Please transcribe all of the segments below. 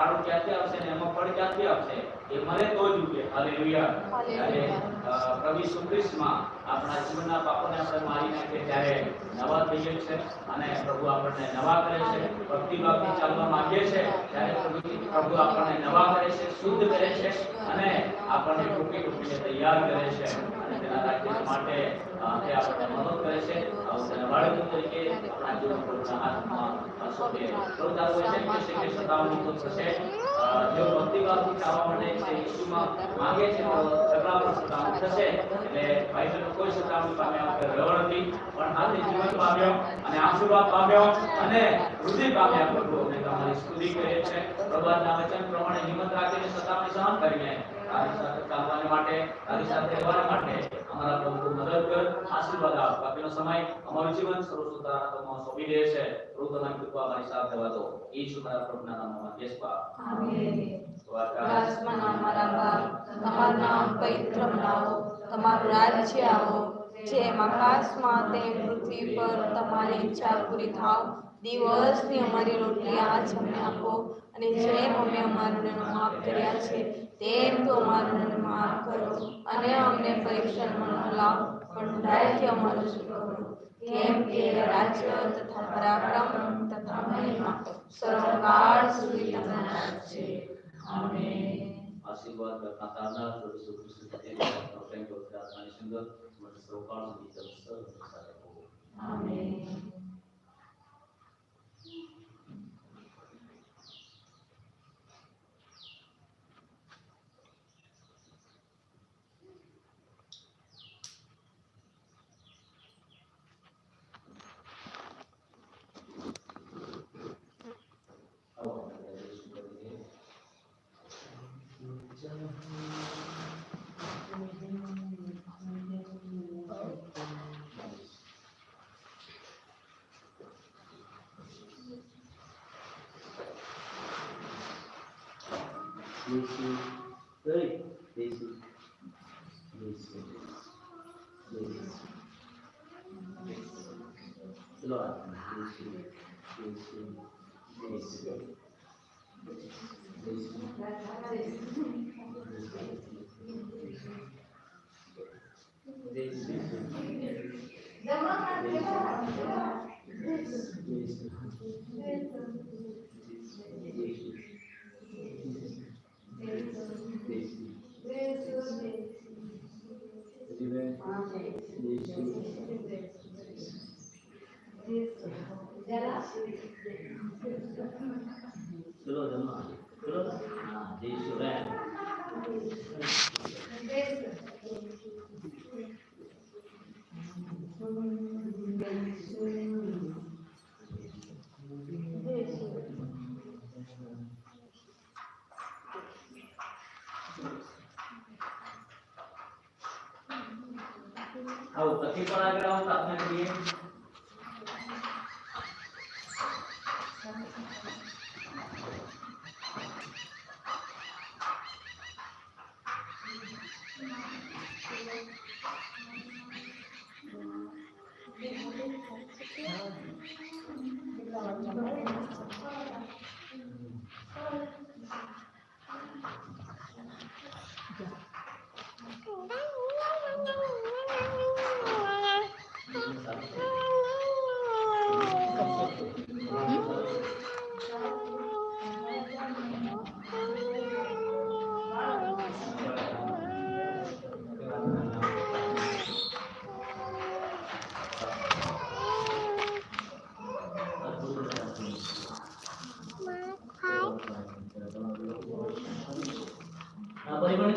સારું ક્યાંથી આવશે ને એમાં ફળ ક્યાંથી આવશે એ મળે તો જ ઉગે. હાલેલુયા. ત્યારે પ્રભુ ઈસુ ખ્રિસ્તમાં આપણા જીવનના પાપોને આપણે મારી નાખીએ ત્યારે નવા થઈએ છે અને પ્રભુ આપણને નવા કરે છે. ભક્તિભાવથી ચાલવા માંગીએ છે ત્યારે પ્રભુ આપણને નવા કરે છે, શુદ્ધ કરે છે અને આપણને ટૂંકીને તૈયાર કરે છે અને તેના રાજ્ય માટે તે આપણને મદદ કરે છે. તેના બાળકો તરીકે આપણા જીવન પર હાથમાં સોંપીએ. પ્રભુ વચન કહે છે કે 57 થશે જો ભક્તિભાવથી ચાલવા માટે છે ઈસુમાં માંગે છે તો સગળા પર 57 થશે. એટલે બાઇબલનો કોઈ 57 પામ્યા વગર રહ્યો નથી, પણ હાથે જીવન પામ્યો અને આશીર્વાદ પામ્યો અને વૃદ્ધિ પામ્યા. પ્રભુ અમે તમારી સ્તુતિ કરીએ છીએ. પ્રભુના વચન પ્રમાણે હિંમત રાખીને 57 સહન કરીને તારી સાથે ચાલવા માટે, તારી સાથે રહેવા માટે અમારા પ્રભુ મદદ કર, આશીર્વાદ આપ. બાકીનો સમય અમારું જીવન સર્વસુતારા હાથમાં સોંપી દે છે. પ્રભુ તમારી કૃપા અમારી સાથે રહેવા દો. ઈસુ મારા પ્રભુના નામમાં યેસુઆ આમેન. આસમાનના અમારા બાપ, તમારું નામ પવિત્ર બનાવો, તમારું રાજ્ય આવો, જેમ આકાશમાં તેમ પૃથ્વી પર તમારી ઈચ્છા પૂરી થાવ. દિવસની અમારી રોટલી આજ અમને આપો અને જેમ અમે અમારું માફ કર્યા છે તેમ તો અમારું માફ કરો અને અમને પરીક્ષામાં ન લાવો પણ ડાયથી અમારું સુખ કરો. કેમ કે રાજ્ય તથા પરાક્રમ તથા મહિમા સર્વકાળ સુધી તમારા છે. આમેન. આશીર્વાદ કરતા પ્રભુ ઈસુ ખ્રિસ્ત તેનો પ્રેમ પવિત્ર આત્માની સંગત માટે સર્વકાળ સુધી તમારા સાથે રહો. આમેન. આવો પછી પણ આગળ આવો પ્રાર્થના કરીએ.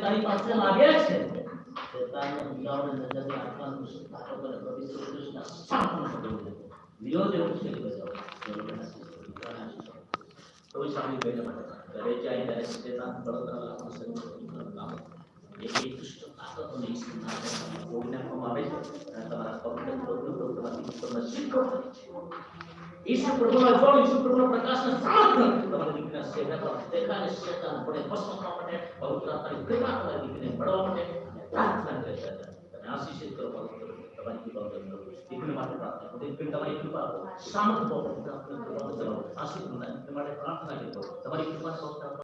તારી પાસે લાગ્યા છે શેતાનને ઉડાવને નજરની આત્માનું સુધારો કરે. પ્રભુ ઈસુ ખ્રિસ્તના શાસન પકડી લે વિરોધ એવું છે કે જાઓ પ્રભુ સામે ગઈ માટે ઘરે જાય ત્યારે શેતાન બળતરા લાગુ શરૂ એ દુષ્ટ તાકાતોને ઈસુના નામમાં તોડી નાખવામાં આવે છે અને તમારા પવિત્ર પ્રભુ તમારી તમને શીખો ઈસુ પ્રભુના જોડ, ઈસુ પ્રભુના પ્રકાશને સાથ તમારી દીકરીના સેવા કરો. દેખાને શેતાન પડે ભસ્મ કરવા માટે પવિત્ર આત્માની કૃપા તમારી દીકરીને મળવા માટે પ્રાર્થના કરે છે. તમે આશીષિત કરો પવિત્ર તમારી કૃપા વગર દીકરી માટે પ્રાર્થના કરો દીકરી તમારી કૃપા આપો સામર્થ્ય આપો આશીર્વાદ માટે પ્રાર્થના કરો તમારી કૃપાને